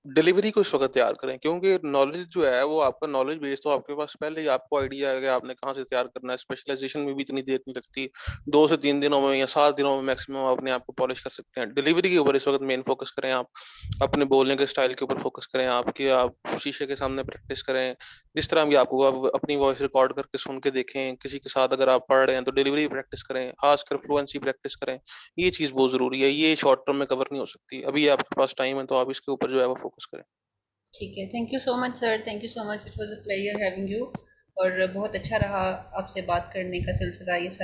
डिलीवरी को इस वक़्त तैयार करें, क्योंकि नॉलेज जो है वो आपका नॉलेज बेस तो आपके पास पहले ही आपको आइडिया है कि आपने कहाँ से तैयार करना है। स्पेशलाइज़ेशन में भी इतनी देर नहीं लगती। 2 से 3 दिनों में या 7 दिनों में मैक्सिमम आप अपने आप को पॉलिश कर सकते हैं। डिलीवरी के ऊपर इस वक़्त मेन फ़ोकस करें आप। अपने बोलने के स्टाइल के ऊपर फ़ोकस करें आप कि आप शीशे के सामने प्रैक्टिस करें। जिस तरह भी आपको आप अपनी वॉइस रिकॉर्ड करके सुन के देखें। किसी के साथ अगर आप पढ़ रहे हैं तो डिलीवरी प्रैक्टिस करें। ख़ासकर फ्लुएंसी प्रैक्टिस करें। ये चीज़ बहुत ज़रूरी है। ये शॉर्ट टर्म में कवर नहीं हो सकती। अभी आपके पास टाइम है तो आप इसके ऊपर जो है वो फ़ोकस करें। ठीक है। Thank you so much sir, thank you so much, it was a pleasure having you. और बहुत अच्छा रहा आपसे बात करने का सिलसिला, ये सारी